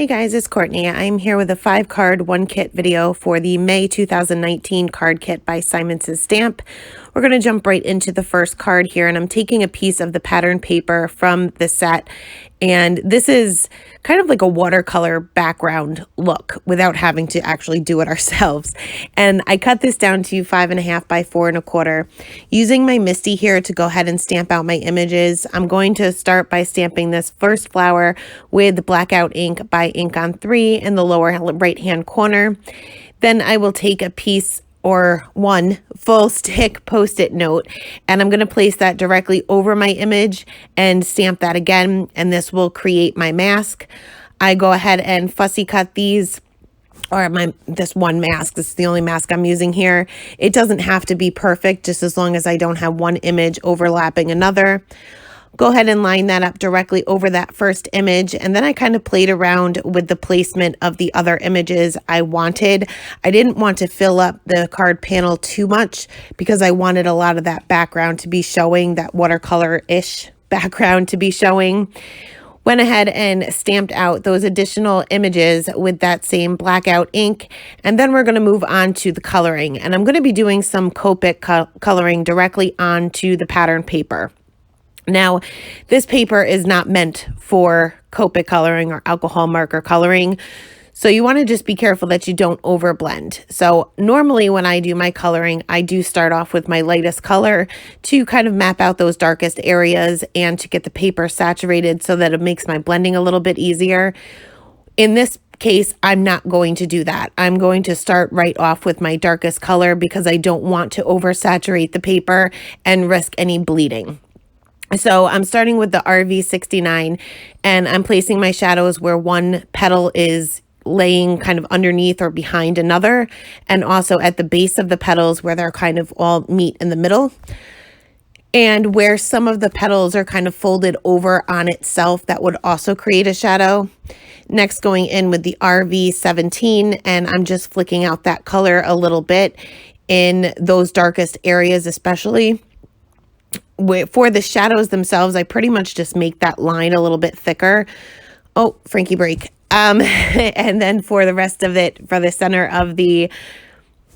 Hey guys, it's Courtney. I'm here with a 5-card 1-kit video for the May 2019 card kit by Simon Says Stamp. We're going to jump right into the first card here, and I'm taking a piece of the pattern paper from the set, and this is kind of like a watercolor background look without having to actually do it ourselves. And I cut this down to 5.5 by 4.25. Using my Misty here to go ahead and stamp out my images, I'm going to start by stamping this first flower with blackout ink by Ink on 3 in the lower right hand corner. Then I will take a piece or one full stick post-it note, and I'm going to place that directly over my image and stamp that again, and this will create my mask. I go ahead and fussy cut these, or this one mask. This is the only mask I'm using here. It doesn't have to be perfect, just as long as I don't have one image overlapping another. Go ahead and line that up directly over that first image, and then I kind of played around with the placement of the other images I wanted. I didn't want to fill up the card panel too much because I wanted a lot of that background to be showing, that watercolor-ish background to be showing. Went ahead and stamped out those additional images with that same blackout ink, and then we're going to move on to the coloring, and I'm going to be doing some Copic coloring directly onto the pattern paper. Now, this paper is not meant for Copic coloring or alcohol marker coloring, so you want to just be careful that you don't overblend. So normally when I do my coloring, I do start off with my lightest color to kind of map out those darkest areas and to get the paper saturated so that it makes my blending a little bit easier. In this case, I'm not going to do that. I'm going to start right off with my darkest color because I don't want to oversaturate the paper and risk any bleeding. So I'm starting with the RV69, and I'm placing my shadows where one petal is laying kind of underneath or behind another, and also at the base of the petals where they're kind of all meet in the middle, and where some of the petals are kind of folded over on itself. That would also create a shadow. Next, going in with the RV17, and I'm just flicking out that color a little bit in those darkest areas especially. For the shadows themselves, I pretty much just make that line a little bit thicker. Oh, Frankie break. And then for the rest of it, for the center of the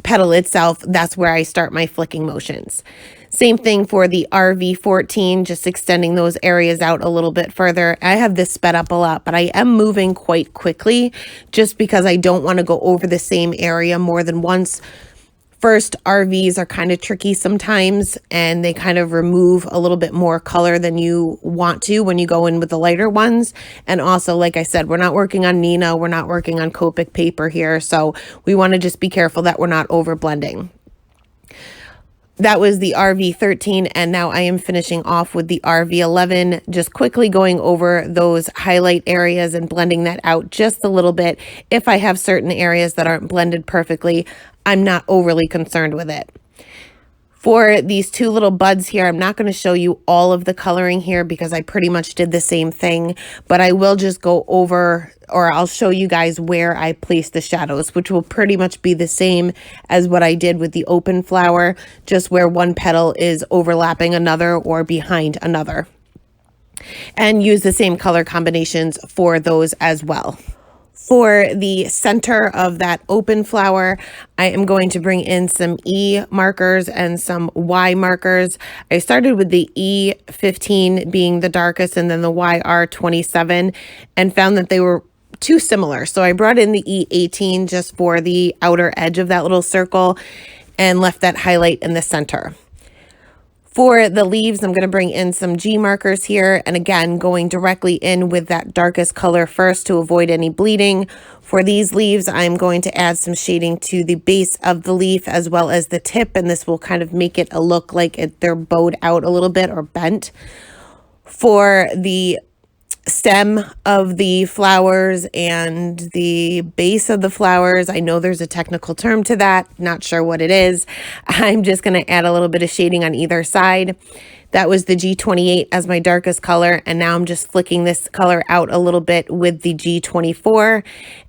petal itself, that's where I start my flicking motions. Same thing for the RV14, just extending those areas out a little bit further. I have this sped up a lot, but I am moving quite quickly just because I don't want to go over the same area more than once. First, RVs are kind of tricky sometimes, and they kind of remove a little bit more color than you want to when you go in with the lighter ones. And also, like I said, we're not working on Nina, we're not working on Copic paper here, so we want to just be careful that we're not over blending. That was the RV13, and now I am finishing off with the RV11, just quickly going over those highlight areas and blending that out just a little bit. If I have certain areas that aren't blended perfectly, I'm not overly concerned with it. For these two little buds here, I'm not going to show you all of the coloring here because I pretty much did the same thing, but I will just go over, or I'll show you guys where I place the shadows, which will pretty much be the same as what I did with the open flower, just where one petal is overlapping another or behind another. And use the same color combinations for those as well. For the center of that open flower, I am going to bring in some E markers and some Y markers. I started with the E15 being the darkest and then the YR27, and found that they were too similar. So I brought in the E18 just for the outer edge of that little circle and left that highlight in the center. For the leaves, I'm going to bring in some G markers here, and again, going directly in with that darkest color first to avoid any bleeding. For these leaves, I'm going to add some shading to the base of the leaf as well as the tip, and this will kind of make it look like they're bowed out a little bit or bent. For the stem of the flowers and the base of the flowers, I know there's a technical term to that, not sure what it is. I'm just going to add a little bit of shading on either side. That was the G28 as my darkest color, and now I'm just flicking this color out a little bit with the G24,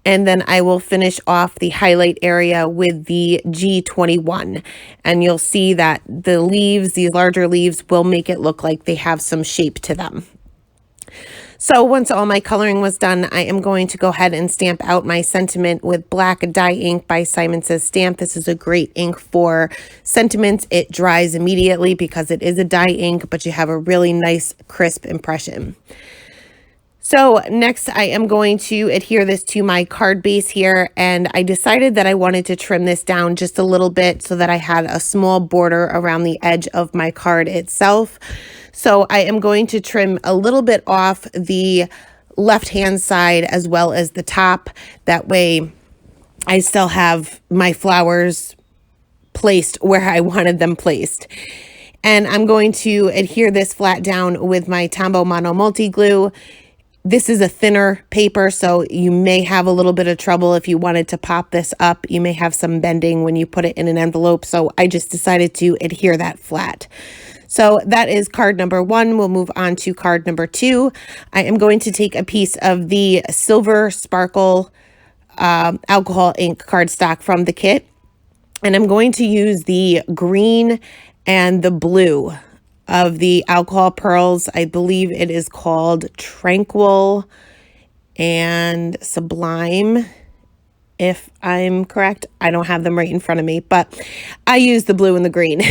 and then I will finish off the highlight area with the G21, and you'll see that the leaves, these larger leaves, will make it look like they have some shape to them. So once all my coloring was done, I am going to go ahead and stamp out my sentiment with black dye ink by Simon Says Stamp. This is a great ink for sentiments. It dries immediately because it is a dye ink, but you have a really nice crisp impression. So next I am going to adhere this to my card base here, and I decided that I wanted to trim this down just a little bit so that I had a small border around the edge of my card itself. So I am going to trim a little bit off the left-hand side as well as the top. That way I still have my flowers placed where I wanted them placed. And I'm going to adhere this flat down with my Tombow Mono Multi Glue. This is a thinner paper, so you may have a little bit of trouble if you wanted to pop this up. You may have some bending when you put it in an envelope, so I just decided to adhere that flat. So that is card number 1. We'll move on to card number 2. I am going to take a piece of the Silver Sparkle alcohol ink cardstock from the kit, and I'm going to use the green and the blue of the alcohol pearls. I believe it is called Tranquil and Sublime, if I'm correct. I don't have them right in front of me, but I use the blue and the green.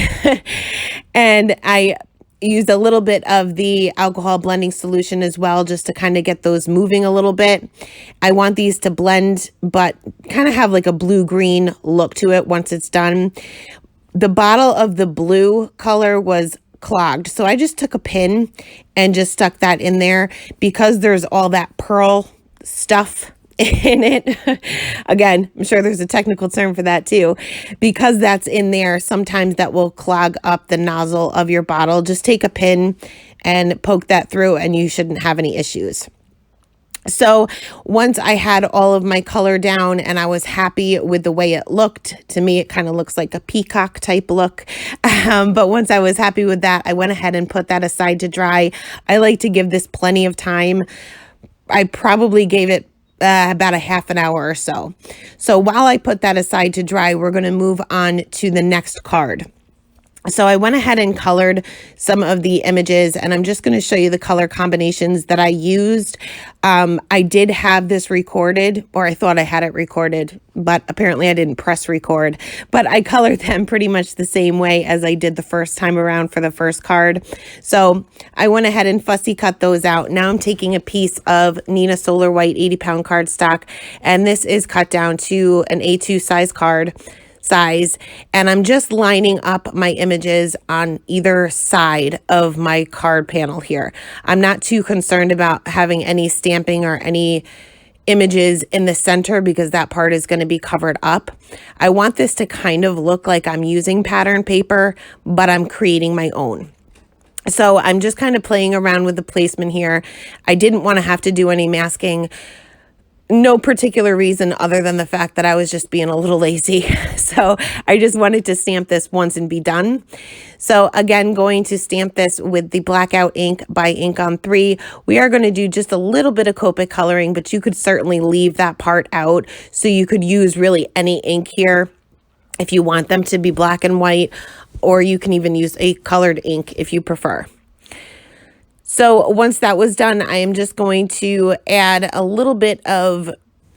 And I used a little bit of the alcohol blending solution as well, just to kind of get those moving a little bit. I want these to blend, but kind of have like a blue-green look to it once it's done. The bottle of the blue color was clogged, so I just took a pin and just stuck that in there because there's all that pearl stuff in it. Again, I'm sure there's a technical term for that too. Because that's in there, sometimes that will clog up the nozzle of your bottle. Just take a pin and poke that through and you shouldn't have any issues. So once I had all of my color down and I was happy with the way it looked, to me it kind of looks like a peacock type look. But once I was happy with that, I went ahead and put that aside to dry. I like to give this plenty of time. I probably gave it about a half an hour or so. So while I put that aside to dry, we're going to move on to the next card. So I went ahead and colored some of the images, and I'm just going to show you the color combinations that I used. I did have this recorded, or I thought I had it recorded, but apparently I didn't press record. But I colored them pretty much the same way as I did the first time around for the first card. So I went ahead and fussy cut those out. Now I'm taking a piece of Nina Solar White 80-pound cardstock, and this is cut down to an A2 size card size, and I'm just lining up my images on either side of my card panel here. I'm not too concerned about having any stamping or any images in the center because that part is going to be covered up. I want this to kind of look like I'm using pattern paper, but I'm creating my own. So I'm just kind of playing around with the placement here. I didn't want to have to do any masking. No particular reason other than the fact that I was just being a little lazy. So I just wanted to stamp this once and be done. So again, going to stamp this with the Blackout ink by Ink on 3. We are going to do just a little bit of Copic coloring, but you could certainly leave that part out. So you could use really any ink here if you want them to be black and white, or you can even use a colored ink if you prefer. So once that was done, I am just going to add a little bit of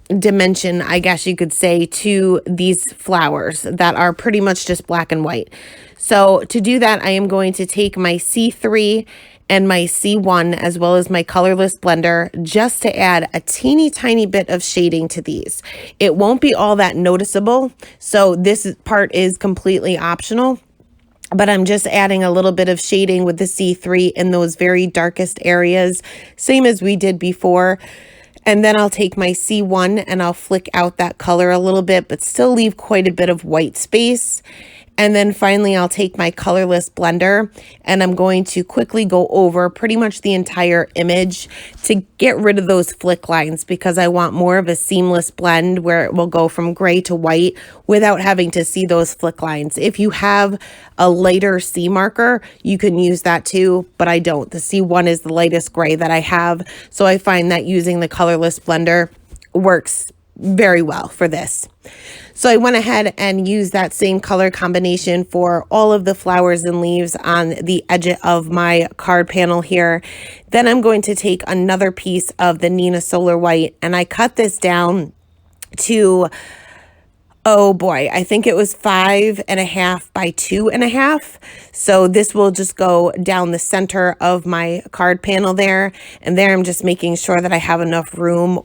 dimension, I guess you could say, to these flowers that are pretty much just black and white. So to do that, I am going to take my C3 and my C1 as well as my colorless blender just to add a teeny tiny bit of shading to these. It won't be all that noticeable, so this part is completely optional. But I'm just adding a little bit of shading with the C3 in those very darkest areas, same as we did before. And then I'll take my C1 and I'll flick out that color a little bit, but still leave quite a bit of white space. And then finally, I'll take my colorless blender and I'm going to quickly go over pretty much the entire image to get rid of those flick lines, because I want more of a seamless blend where it will go from gray to white without having to see those flick lines. If you have a lighter C marker, you can use that too, but I don't. The C1 is the lightest gray that I have, so I find that using the colorless blender works very well for this. So I went ahead and used that same color combination for all of the flowers and leaves on the edge of my card panel here. Then I'm going to take another piece of the Nina Solar White, and I cut this down to, oh boy, I think it was 5.5 by 2.5. So this will just go down the center of my card panel there. And there I'm just making sure that I have enough room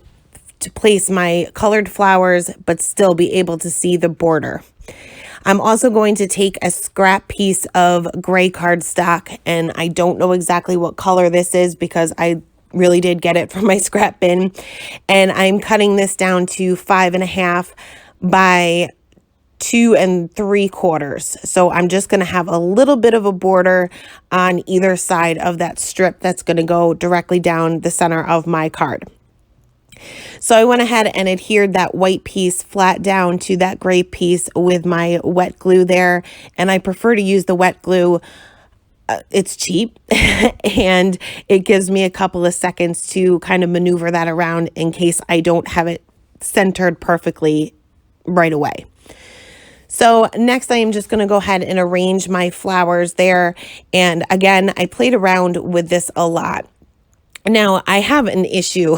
to place my colored flowers, but still be able to see the border. I'm also going to take a scrap piece of gray cardstock, and I don't know exactly what color this is because I really did get it from my scrap bin. And I'm cutting this down to 5.5 by 2 3/4. So I'm just going to have a little bit of a border on either side of that strip that's going to go directly down the center of my card. So I went ahead and adhered that white piece flat down to that gray piece with my wet glue there. And I prefer to use the wet glue. It's cheap and it gives me a couple of seconds to kind of maneuver that around in case I don't have it centered perfectly right away. So next I am just going to go ahead and arrange my flowers there. And again, I played around with this a lot. Now, I have an issue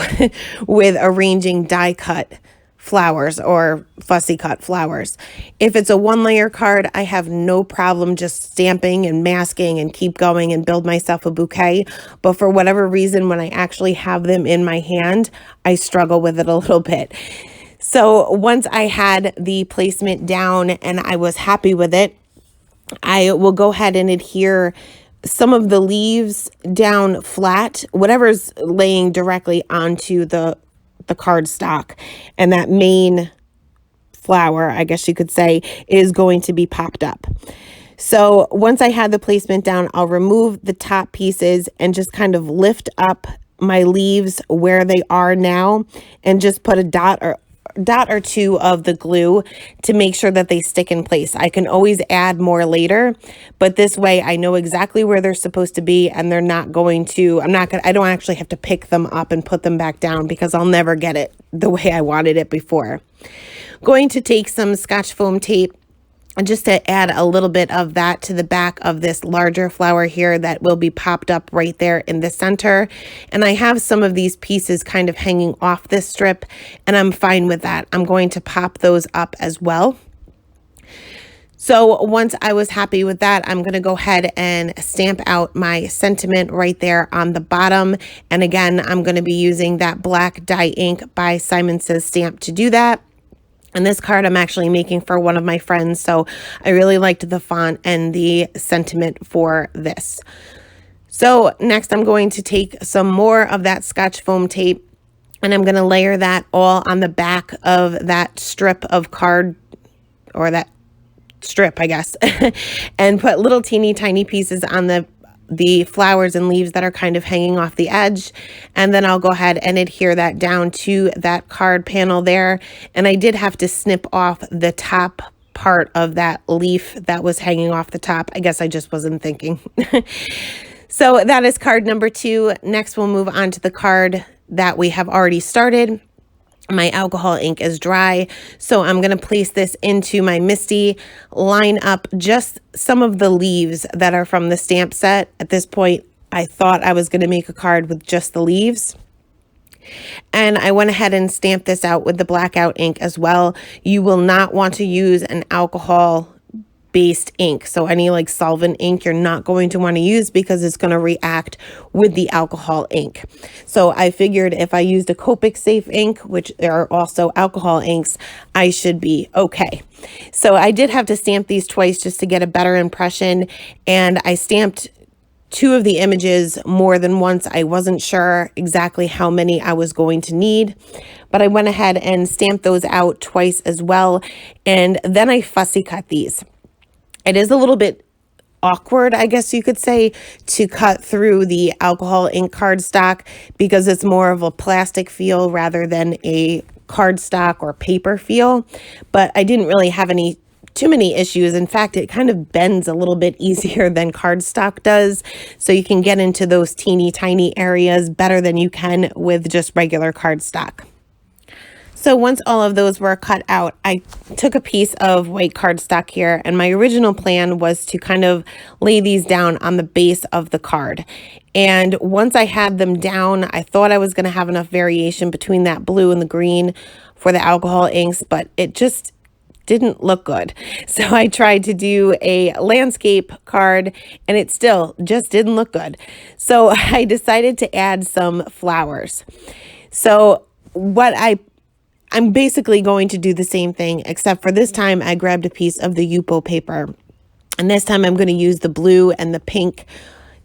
with arranging die cut flowers or fussy cut flowers. If it's a 1-layer card, I have no problem just stamping and masking and keep going and build myself a bouquet. But for whatever reason, when I actually have them in my hand, I struggle with it a little bit. So once I had the placement down and I was happy with it, I will go ahead and adhere some of the leaves down flat, whatever's laying directly onto the cardstock, and that main flower, I guess you could say, is going to be popped up. So once I had the placement down, I'll remove the top pieces and just kind of lift up my leaves where they are now and just put a dot or two of the glue to make sure that they stick in place. I can always add more later, but this way I know exactly where they're supposed to be and they're not going to, I don't actually have to pick them up and put them back down because I'll never get it the way I wanted it before. Going to take some Scotch foam tape just to add a little bit of that to the back of this larger flower here that will be popped up right there in the center. And I have some of these pieces kind of hanging off this strip, and I'm fine with that. I'm going to pop those up as well. So once I was happy with that, I'm going to go ahead and stamp out my sentiment right there on the bottom. And again, I'm going to be using that black dye ink by Simon Says Stamp to do that. And this card I'm actually making for one of my friends, so I really liked the font and the sentiment for this. So next I'm going to take some more of that Scotch foam tape and I'm going to layer that all on the back of that strip of card, or that strip, I guess, and put little teeny tiny pieces on the flowers and leaves that are kind of hanging off the edge. And then I'll go ahead and adhere that down to that card panel there. And I did have to snip off the top part of that leaf that was hanging off the top. I guess I just wasn't thinking. So that is card number 2. Next, we'll move on to the card that we have already started. My alcohol ink is dry, so I'm going to place this into my MISTI, line up just some of the leaves that are from the stamp set. At this point, I thought I was going to make a card with just the leaves. And I went ahead and stamped this out with the blackout ink as well. You will not want to use an alcohol based ink. So any like solvent ink you're not going to want to use because it's going to react with the alcohol ink. So I figured if I used a Copic safe ink, which there are also alcohol inks, I should be okay. So I did have to stamp these twice just to get a better impression. And I stamped 2 of the images more than once. I wasn't sure exactly how many I was going to need, but I went ahead and stamped those out twice as well. And then I fussy cut these. It is a little bit awkward, I guess you could say, to cut through the alcohol ink cardstock because it's more of a plastic feel rather than a cardstock or paper feel. But I didn't really have too many issues. In fact, it kind of bends a little bit easier than cardstock does. So you can get into those teeny tiny areas better than you can with just regular cardstock. So once all of those were cut out, I took a piece of white cardstock here, and my original plan was to kind of lay these down on the base of the card. And once I had them down, I thought I was going to have enough variation between that blue and the green for the alcohol inks, but it just didn't look good. So I tried to do a landscape card and it still just didn't look good. So I decided to add some flowers. So I'm basically going to do the same thing, except for this time I grabbed a piece of the yupo paper. And this time I'm going to use the blue and the pink.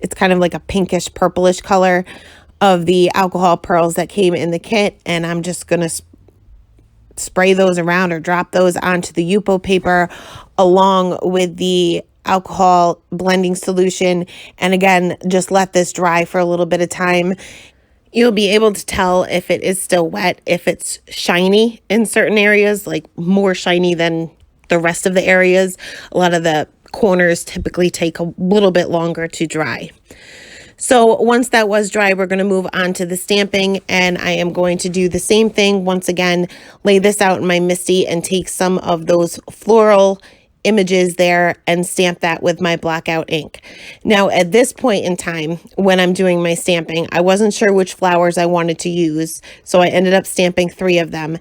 It's kind of like a pinkish purplish color of the alcohol pearls that came in the kit. And I'm just going to spray those around or drop those onto the yupo paper along with the alcohol blending solution. And again, just let this dry for a little bit of time. You'll be able to tell if it is still wet, if it's shiny in certain areas, like more shiny than the rest of the areas. A lot of the corners typically take a little bit longer to dry. So once that was dry, we're going to move on to the stamping, and I am going to do the same thing once again, lay this out in my Misty and take some of those floral images there and stamp that with my blackout ink. Now at this point in time, when I'm doing my stamping, I wasn't sure which flowers I wanted to use, so I ended up stamping 3 of them.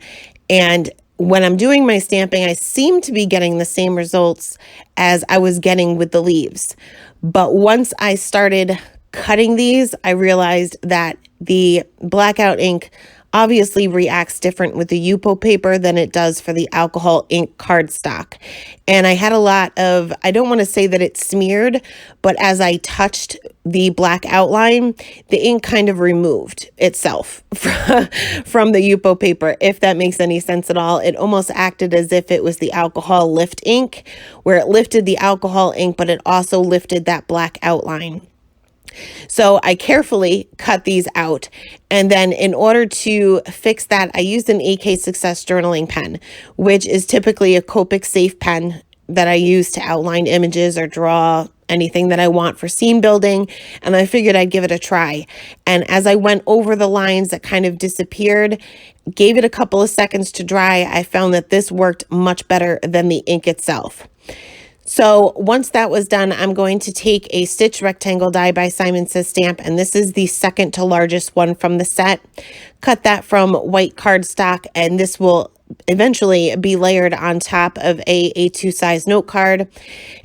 And when I'm doing my stamping, I seem to be getting the same results as I was getting with the leaves. But once I started cutting these, I realized that the blackout ink obviously reacts different with the yupo paper than it does for the alcohol ink cardstock. And I had a lot of, I don't want to say that it smeared, but as I touched the black outline, the ink kind of removed itself from the yupo paper, if that makes any sense at all. It almost acted as if it was the alcohol lift ink, where it lifted the alcohol ink, but it also lifted that black outline. So I carefully cut these out, and then in order to fix that, I used an AK Success journaling pen, which is typically a Copic safe pen that I use to outline images or draw anything that I want for scene building, and I figured I'd give it a try. And as I went over the lines that kind of disappeared, gave it a couple of seconds to dry, I found that this worked much better than the ink itself. So once that was done, I'm going to take a stitch rectangle die by Simon Says Stamp, and this is the second to largest one from the set. Cut that from white cardstock, and this will eventually be layered on top of a A2 size note card.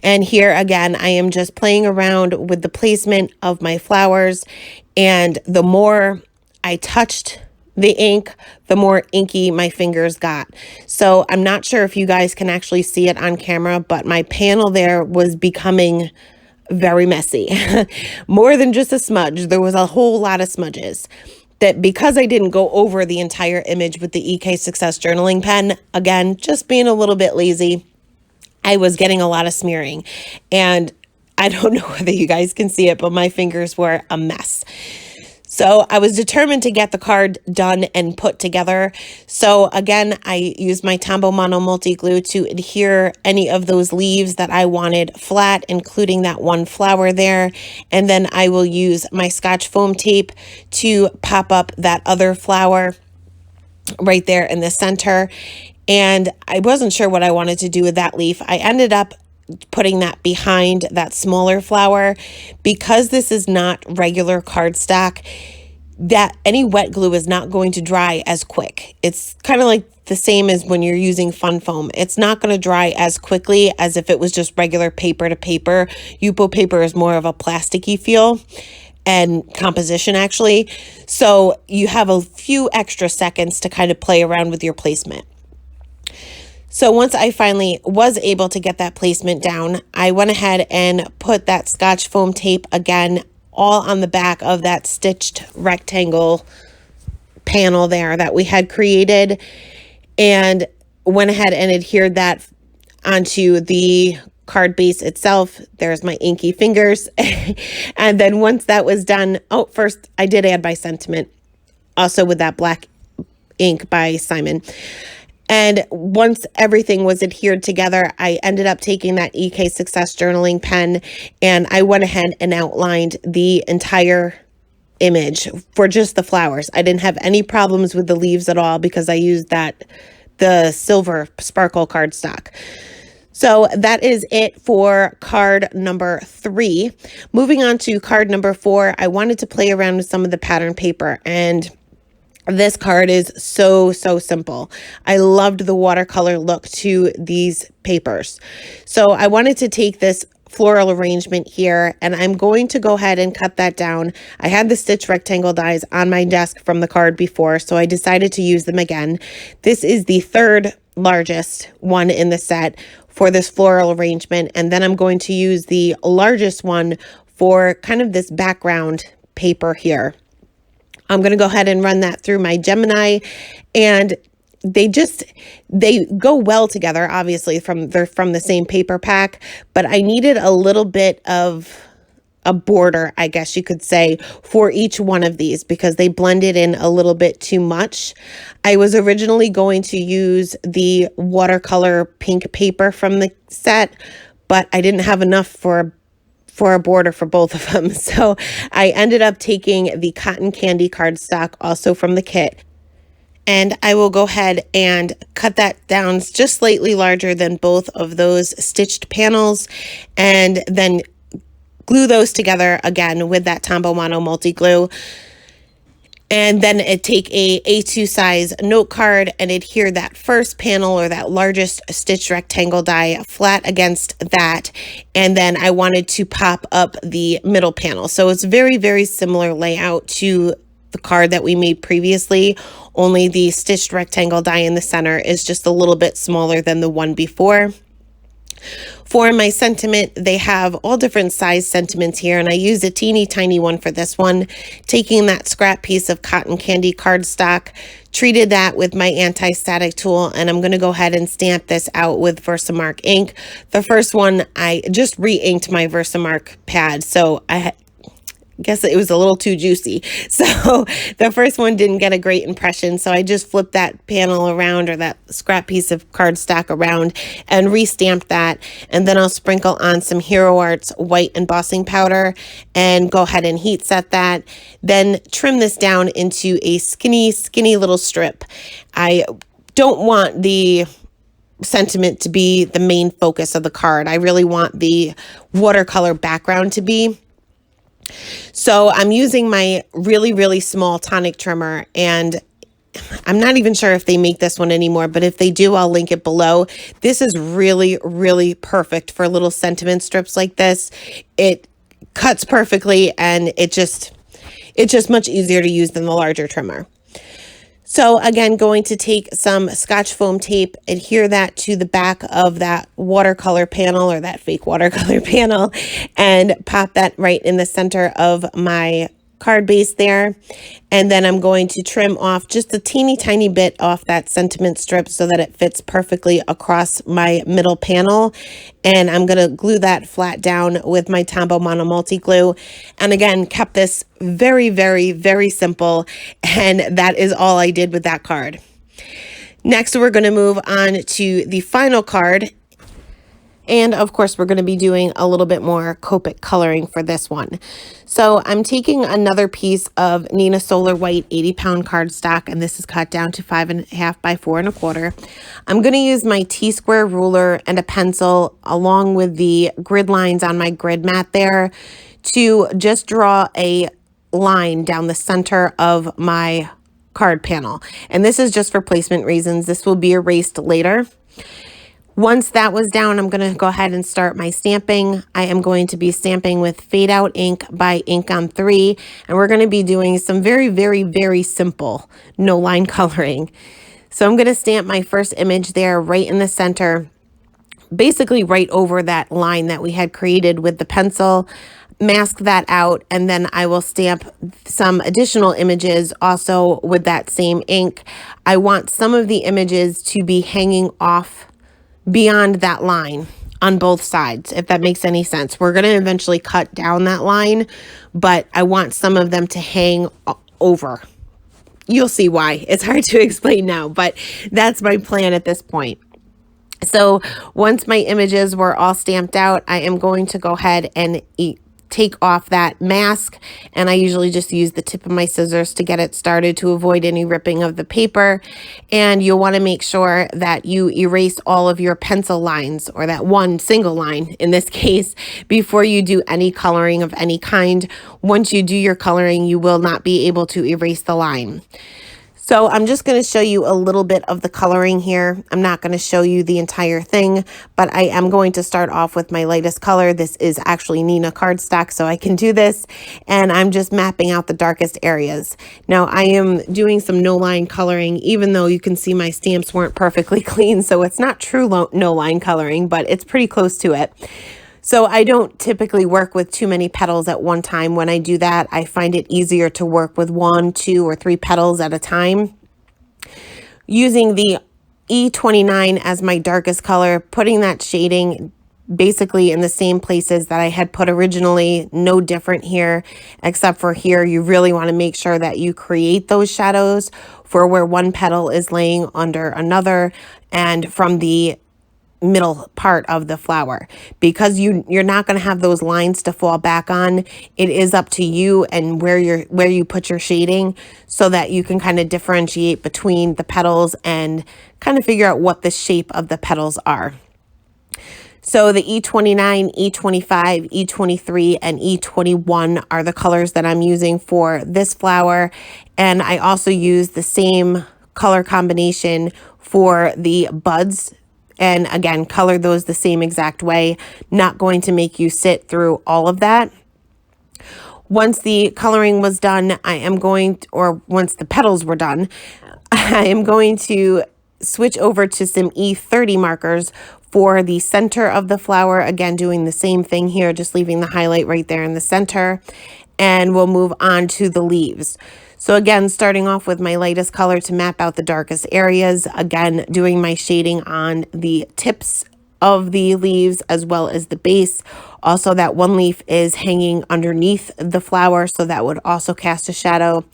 And here again, I am just playing around with the placement of my flowers, and the more I touched the ink, the more inky my fingers got. So I'm not sure if you guys can actually see it on camera, but my panel there was becoming very messy. More than just a smudge. There was a whole lot of smudges. That because I didn't go over the entire image with the EK Success journaling pen, again, just being a little bit lazy, I was getting a lot of smearing. And I don't know whether you guys can see it, but my fingers were a mess. So I was determined to get the card done and put together. So again, I used my Tombow Mono Multi-Glue to adhere any of those leaves that I wanted flat, including that one flower there. And then I will use my Scotch foam tape to pop up that other flower right there in the center. And I wasn't sure what I wanted to do with that leaf. I ended up putting that behind that smaller flower. Because this is not regular cardstock, that any wet glue is not going to dry as quick. It's kind of like the same as when you're using fun foam. It's not going to dry as quickly as if it was just regular paper to paper. Yupo paper is more of a plasticky feel and composition actually. So you have a few extra seconds to kind of play around with your placement. So once I finally was able to get that placement down, I went ahead and put that Scotch foam tape again all on the back of that stitched rectangle panel there that we had created, and went ahead and adhered that onto the card base itself. There's my inky fingers. And then once that was done, first I did add my sentiment also with that black ink by Simon. And once everything was adhered together, I ended up taking that EK Success journaling pen and I went ahead and outlined the entire image for just the flowers. I didn't have any problems with the leaves at all because I used the silver sparkle cardstock. So that is it for card number 3. Moving on to card number 4, I wanted to play around with some of the pattern paper, and this card is so simple. I loved the watercolor look to these papers. So I wanted to take this floral arrangement here, and I'm going to go ahead and cut that down. I had the stitch rectangle dies on my desk from the card before, so I decided to use them again. This is the third largest one in the set for this floral arrangement, and then I'm going to use the largest one for kind of this background paper here. I'm going to go ahead and run that through my Gemini, and they go well together. Obviously they're from the same paper pack, but I needed a little bit of a border, I guess you could say, for each one of these because they blended in a little bit too much. I was originally going to use the watercolor pink paper from the set, but I didn't have enough for a border for both of them. So I ended up taking the cotton candy cardstock also from the kit. And I will go ahead and cut that down just slightly larger than both of those stitched panels, and then glue those together again with that Tombow Mono multi glue. And then take a A2 size note card and adhere that first panel or that largest stitch rectangle die flat against that. And then I wanted to pop up the middle panel. So it's very similar layout to the card that we made previously, only the stitched rectangle die in the center is just a little bit smaller than the one before. For my sentiment, they have all different size sentiments here, and I used a teeny tiny one for this one, taking that scrap piece of cotton candy cardstock, treated that with my anti-static tool, and I'm going to go ahead and stamp this out with Versamark ink. The first one, I just re-inked my Versamark pad, so I guess it was a little too juicy. So the first one didn't get a great impression. So I just flipped that panel around, or that scrap piece of cardstock around, and re-stamped that. And then I'll sprinkle on some Hero Arts white embossing powder and go ahead and heat set that. Then trim this down into a skinny little strip. I don't want the sentiment to be the main focus of the card. I really want the watercolor background to be. So I'm using my really small tonic trimmer, and I'm not even sure if they make this one anymore, but if they do, I'll link it below. This is really perfect for little sentiment strips like this. It cuts perfectly, and it's just much easier to use than the larger trimmer. So again, going to take some Scotch foam tape, adhere that to the back of that watercolor panel, or that fake watercolor panel, and pop that right in the center of my card base there. And then I'm going to trim off just a teeny tiny bit off that sentiment strip so that it fits perfectly across my middle panel. And I'm going to glue that flat down with my Tombow Mono multi glue. And again, kept this very simple. And that is all I did with that card. Next, we're going to move on to the final card. And of course, we're going to be doing a little bit more Copic coloring for this one. So I'm taking another piece of Nina Solar White 80-pound cardstock, and this is cut down to 5.5 by 4.25. I'm going to use my T-square ruler and a pencil along with the grid lines on my grid mat there to just draw a line down the center of my card panel. And this is just for placement reasons. This will be erased later. Once that was down, I'm going to go ahead and start my stamping. I am going to be stamping with Fade Out ink by Ink on 3, and we're going to be doing some very simple no line coloring. So I'm going to stamp my first image there right in the center, basically right over that line that we had created with the pencil. Mask that out, and then I will stamp some additional images also with that same ink. I want some of the images to be hanging off beyond that line on both sides, if that makes any sense. We're going to eventually cut down that line, but I want some of them to hang over. You'll see why. It's hard to explain now, but that's my plan at this point. So once my images were all stamped out, I am going to go ahead and take off that mask, and I usually just use the tip of my scissors to get it started to avoid any ripping of the paper. And you'll want to make sure that you erase all of your pencil lines, or that one single line in this case, before you do any coloring of any kind. Once you do your coloring, you will not be able to erase the line. So I'm just going to show you a little bit of the coloring here. I'm not going to show you the entire thing, but I am going to start off with my lightest color. This is actually Nina cardstock, so I can do this. And I'm just mapping out the darkest areas. Now I am doing some no line coloring, even though you can see my stamps weren't perfectly clean. So it's not true no line coloring, but it's pretty close to it. So I don't typically work with too many petals at one time. When I do that, I find it easier to work with 1, 2, or 3 petals at a time. Using the E29 as my darkest color, putting that shading basically in the same places that I had put originally, no different here, except for here you really want to make sure that you create those shadows for where one petal is laying under another, and from the middle part of the flower, because you're not going to have those lines to fall back on. It is up to you and where you put your shading, so that you can kind of differentiate between the petals and kind of figure out what the shape of the petals are. So the E29, E25, E23, and E21 are the colors that I'm using for this flower. And I also use the same color combination for the buds. And again, color those the same exact way. Not going to make you sit through all of that. Once the coloring was done, once the petals were done, I am going to switch over to some E30 markers for the center of the flower. Again, doing the same thing here, just leaving the highlight right there in the center. And we'll move on to the leaves. So again, starting off with my lightest color to map out the darkest areas. Again, doing my shading on the tips of the leaves as well as the base. Also, that one leaf is hanging underneath the flower, so that would also cast a shadow.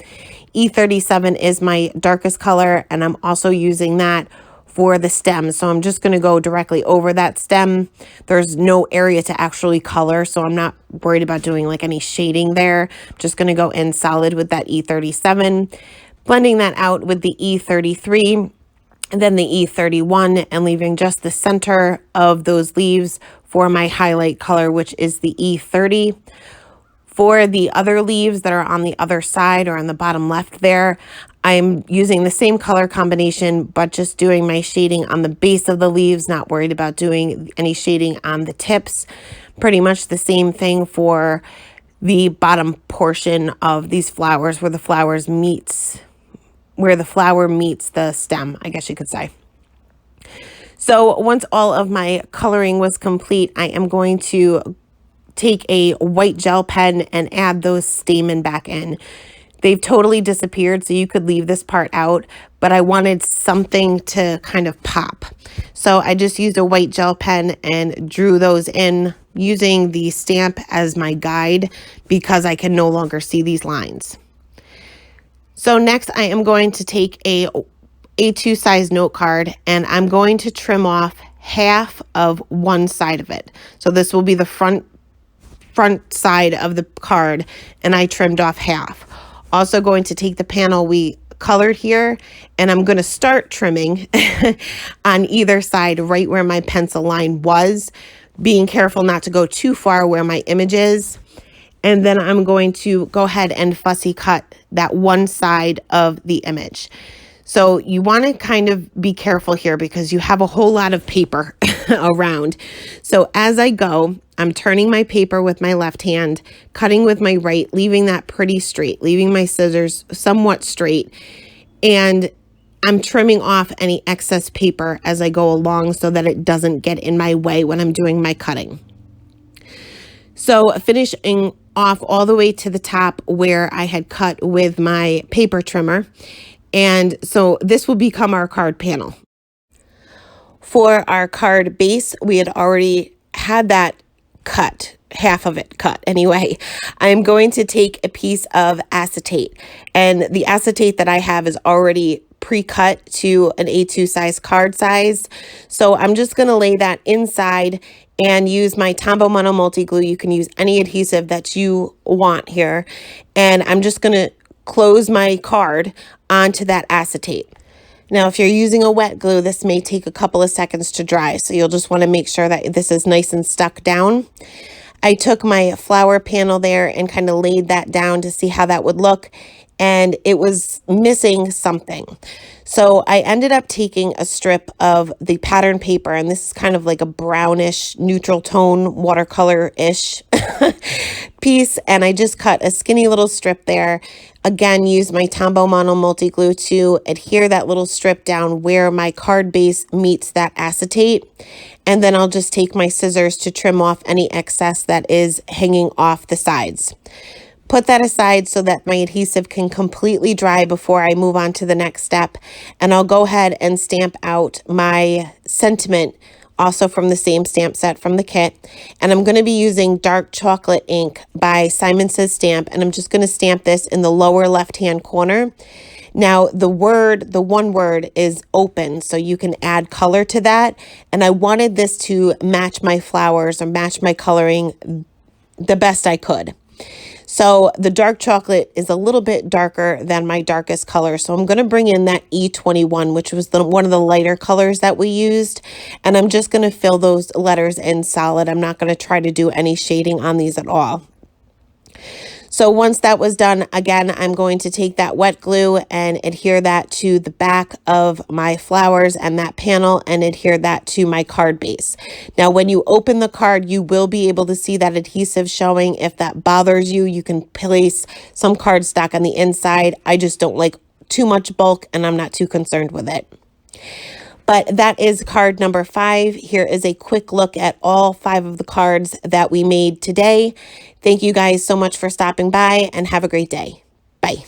E37 is my darkest color, and I'm also using that for the stem. So I'm just going to go directly over that stem. There's no area to actually color, so I'm not worried about doing like any shading there. I'm just going to go in solid with that E37, blending that out with the E33, and then the E31, and leaving just the center of those leaves for my highlight color, which is the E30. For the other leaves that are on the other side or on the bottom left there, I'm using the same color combination, but just doing my shading on the base of the leaves, not worried about doing any shading on the tips. Pretty much the same thing for the bottom portion of these flowers, where the flower meets the stem, I guess you could say. So once all of my coloring was complete, I am going to take a white gel pen and add those stamen back in. They've totally disappeared, so you could leave this part out, but I wanted something to kind of pop. So I just used a white gel pen and drew those in using the stamp as my guide, because I can no longer see these lines. So next I am going to take a A2 size note card, and I'm going to trim off half of one side of it. So this will be the front side of the card, and I trimmed off half. Also going to take the panel we colored here, and I'm going to start trimming on either side right where my pencil line was, being careful not to go too far where my image is. And then I'm going to go ahead and fussy cut that one side of the image. So you want to kind of be careful here, because you have a whole lot of paper around. So as I go, I'm turning my paper with my left hand, cutting with my right, leaving that pretty straight, leaving my scissors somewhat straight. And I'm trimming off any excess paper as I go along, so that it doesn't get in my way when I'm doing my cutting. So finishing off all the way to the top where I had cut with my paper trimmer. And so this will become our card panel. For our card base, we had already had that cut, half of it cut anyway. I'm going to take a piece of acetate, and the acetate that I have is already pre-cut to an A2 size card size. So I'm just going to lay that inside and use my Tombow Mono Multi Glue. You can use any adhesive that you want here. And I'm just going to close my card onto that acetate. Now, if you're using a wet glue, this may take a couple of seconds to dry. So you'll just want to make sure that this is nice and stuck down. I took my flower panel there and kind of laid that down to see how that would look. And it was missing something. So I ended up taking a strip of the pattern paper, and this is kind of like a brownish, neutral tone, watercolor-ish piece, and I just cut a skinny little strip there. Again, use my Tombow Mono Multi Glue to adhere that little strip down where my card base meets that acetate. And then I'll just take my scissors to trim off any excess that is hanging off the sides. Put that aside so that my adhesive can completely dry before I move on to the next step. And I'll go ahead and stamp out my sentiment, also from the same stamp set from the kit. And I'm going to be using dark chocolate ink by Simon Says Stamp. And I'm just going to stamp this in the lower left-hand corner. Now, the one word is open, so you can add color to that. And I wanted this to match my flowers or match my coloring the best I could. So the dark chocolate is a little bit darker than my darkest color. So I'm going to bring in that E21, which was one of the lighter colors that we used. And I'm just going to fill those letters in solid. I'm not going to try to do any shading on these at all. So once that was done, again, I'm going to take that wet glue and adhere that to the back of my flowers and that panel and adhere that to my card base. Now, when you open the card, you will be able to see that adhesive showing. If that bothers you, you can place some cardstock on the inside. I just don't like too much bulk and I'm not too concerned with it. But that is card number 5. Here is a quick look at all 5 of the cards that we made today. Thank you guys so much for stopping by and have a great day. Bye.